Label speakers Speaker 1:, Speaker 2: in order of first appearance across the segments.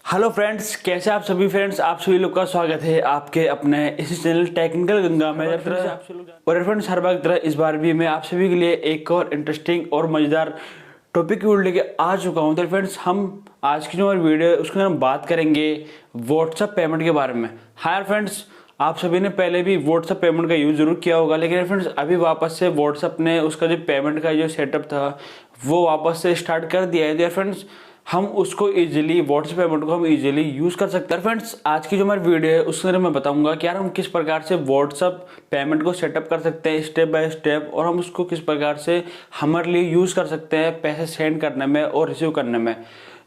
Speaker 1: Hello friends, कैसे आप सभी फ्रेंड्स। आप सभी लोग का स्वागत है आपके अपने इस चैनल टेक्निकल गंगा में। और फ्रेंड्स, हर बार तरह इस बार भी मैं आप सभी के लिए एक और इंटरेस्टिंग और मज़ेदार टॉपिक की वीडियो लेके आ चुका हूं। तो फ्रेंड्स, हम आज की जो हमारी वीडियो है उसके अंदर हम बात करेंगे व्हाट्सएप पेमेंट के बारे में। हाय फ्रेंड्स, आप सभी ने पहले भी व्हाट्सएप पेमेंट का यूज़ जरूर किया होगा, लेकिन फ्रेंड्स अभी वापस से व्हाट्सएप ने उसका जो पेमेंट का जो सेटअप था वो वापस से स्टार्ट कर दिया है। तो फ्रेंड्स, हम उसको इजीली व्हाट्सएप पेमेंट को हम इजीली यूज़ कर सकते हैं। फ्रेंड्स, आज की जो हमारी वीडियो है उसके अंदर मैं बताऊंगा कि यार हम किस प्रकार से व्हाट्सएप पेमेंट को सेटअप कर सकते हैं स्टेप बाय स्टेप, और हम उसको किस प्रकार से हमारे लिए यूज़ कर सकते हैं पैसे सेंड करने में और रिसीव करने में।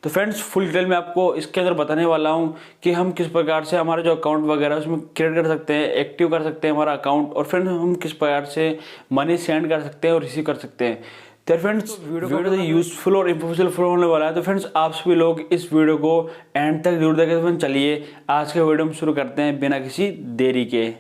Speaker 1: तो फ्रेंड्स, फुल डिटेल में आपको इसके अंदर बताने वाला हूँ कि हम किस प्रकार से हमारा जो अकाउंट वगैरह उसमें क्रिएट कर सकते हैं, एक्टिव कर सकते हैं हमारा अकाउंट, और फ्रेंड्स हम किस प्रकार से मनी सेंड कर सकते हैं और रिसीव कर सकते हैं। तो फ्रेंड्स, वीडियो तो यूजफुल और इन्फॉर्मेटिव होने वाला है। तो फ्रेंड्स, आप सभी लोग इस वीडियो को एंड तक जरूर देखें। तो चलिए आज के वीडियो में शुरू करते हैं बिना किसी देरी के।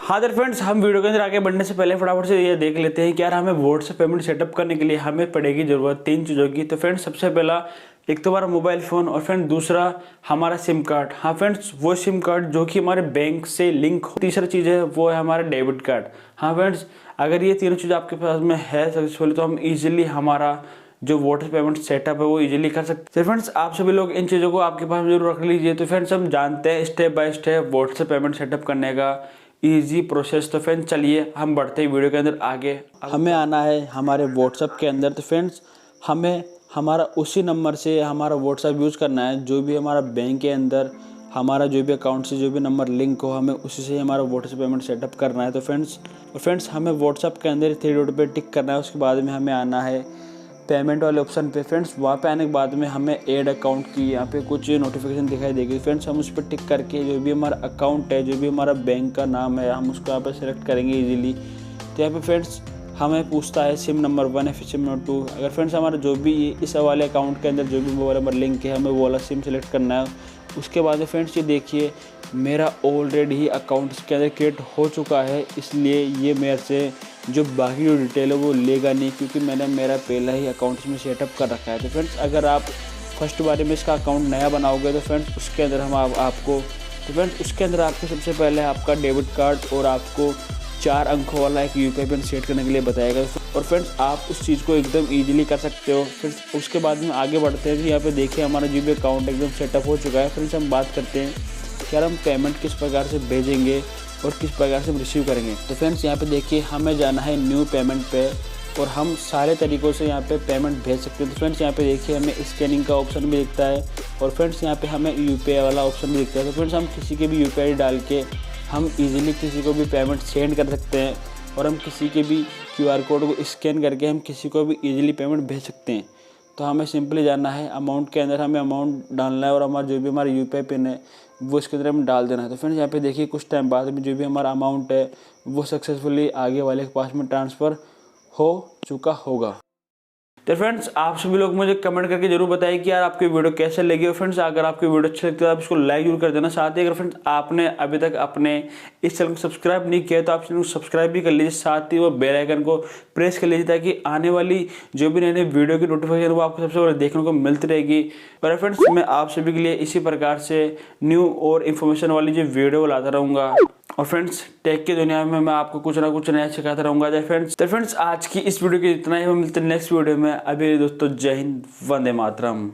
Speaker 1: हाँ तो फ्रेंड्स, हम वीडियो के अंदर आगे बढ़ने से पहले फटाफट से ये देख लेते हैं कि यार हमें व्हाट्सएप पेमेंट सेटअप करने के लिए हमें पड़ेगी जरूरत 3 चीज़ों की। तो फ्रेंड्स, सबसे पहला एक तो हमारा मोबाइल फ़ोन, और फ्रेंड दूसरा हमारा सिम कार्ड। हाँ फ्रेंड्स, वो सिम कार्ड जो कि हमारे बैंक से लिंक हो। तीसरा चीज़ है वो है हमारा डेबिट कार्ड। हाँ फ्रेंड्स, अगर ये तीनों चीज़ आपके पास में है सक्सेसफुली तो हम इजीली हमारा जो व्हाट्सएप पेमेंट सेटअप है वो इजीली कर सकते हैं। फ्रेंड्स, आप सभी लोग इन चीज़ों को आपके पास जरूर रख लीजिए। तो फ्रेंड्स, हम जानते हैं step by step WhatsApp payment setup करने का इजी प्रोसेस। तो फ्रेंड्स, चलिए हम बढ़ते हैं वीडियो के अंदर आगे। हमें आना है हमारे व्हाट्सएप के अंदर। तो फ्रेंड्स, हमें हमारा उसी नंबर से हमारा व्हाट्सएप यूज़ करना है जो भी हमारा बैंक के अंदर हमारा जो भी अकाउंट से जो भी नंबर लिंक हो, हमें उसी से हमारा व्हाट्सएप पेमेंट सेटअप करना है। तो फ्रेंड्स हमें व्हाट्सएप के अंदर 3 डॉट पे टिक करना है। उसके बाद में हमें आना है पेमेंट वाले ऑप्शन पे। फ्रेंड्स, वहाँ पे आने के बाद में हमें ऐड अकाउंट की यहाँ पे कुछ नोटिफिकेशन दिखाई देगी। फ्रेंड्स, हम उस पर टिक करके जो भी हमारा अकाउंट है, जो भी हमारा बैंक का नाम है, हम उसको यहाँ पे सेलेक्ट करेंगे इजीली। तो यहाँ पे फ्रेंड्स हमें पूछता है सिम नंबर 1 या फिर सिम नंबर 2। अगर फ्रेंड्स हमारा जो भी इस वाले अकाउंट के अंदर जो भी मोबाइल नंबर लिंक है, हमें वो वाला सिम सेलेक्ट करना है। उसके बाद फ्रेंड्स ये देखिए, मेरा ऑलरेडी ही अकाउंट इसके अंदर क्रिएट हो चुका है, इसलिए ये मेरे से जो बाकी जो डिटेल है वो लेगा नहीं, क्योंकि मैंने मेरा पहला ही अकाउंट इसमें सेटअप कर रखा है। तो फ्रेंड्स, अगर आप फर्स्ट बार में इसका अकाउंट नया बनाओगे तो फ्रेंड्स उसके अंदर हम आपको तो फ्रेंड्स उसके अंदर आपको सबसे पहले आपका डेबिट कार्ड और आपको 4 अंकों वाला एक UPI पिन सेट करने के लिए बताएगा। और फ्रेंड्स, आप उस चीज़ को एकदम ईजिली कर सकते हो। फिर उसके बाद में आगे बढ़ते हैं। यहाँ पे देखिए हमारा जो भी अकाउंट एकदम सेटअप हो चुका है। फ्रेंड्स, हम बात करते हैं कि यार हम पेमेंट किस प्रकार से भेजेंगे और किस प्रकार से हम रिसीव करेंगे। तो फ्रेंड्स, यहाँ पे देखिए हमें जाना है न्यू पेमेंट पे, और हम सारे तरीक़ों से यहाँ पे पेमेंट भेज सकते हैं। तो फ्रेंड्स, यहाँ पे देखिए हमें स्कैनिंग का ऑप्शन भी दिखता है, और फ्रेंड्स यहाँ पे हमें UPI वाला ऑप्शन भी दिखता है। तो फ्रेंड्स, हम किसी के भी UPI डाल के हम इजीली किसी को भी पेमेंट सेंड कर सकते हैं, और हम किसी के भी QR कोड को स्कैन करके हम किसी को भी इजीली पेमेंट भेज सकते हैं। तो हमें सिंपली जाना है अमाउंट के अंदर, हमें अमाउंट डालना है, और हमारा जो भी हमारा UPI पिन है वो इसके अंदर हम डाल देना है। तो फ्रेंड्स, यहाँ पे देखिए कुछ टाइम बाद में जो भी हमारा अमाउंट है वो सक्सेसफुली आगे वाले के पास में ट्रांसफ़र हो चुका होगा। तो फ्रेंड्स, आप सभी लोग मुझे कमेंट करके जरूर बताइए कि यार आपकी वीडियो कैसे लगी। और फ्रेंड्स, अगर आपकी वीडियो अच्छी लगती है तो आप इसको लाइक जरूर कर देना। साथ ही अगर फ्रेंड्स आपने अभी तक अपने इस चैनल को सब्सक्राइब नहीं किया तो आप चैनल को सब्सक्राइब भी कर लीजिए। साथ ही वो बेल आइकन को प्रेस कर लीजिए, ताकि आने वाली जो भी नई नई वीडियो की नोटिफिकेशन वो आपको सबसे पहले देखने को मिलती रहेगी। और फ्रेंड्स, मैं आप सभी के लिए इसी प्रकार से न्यू और इन्फॉर्मेशन वाली जो वीडियो लाता रहूँगा। और फ्रेंड्स, टेक की दुनिया में मैं आपको कुछ ना कुछ नया सिखाता रहूँगा। तो फ्रेंड्स, आज की इस वीडियो के इतना ही। हम मिलते हैं नेक्स्ट वीडियो में। अभी दोस्तों, जय हिंद, वंदे मातरम।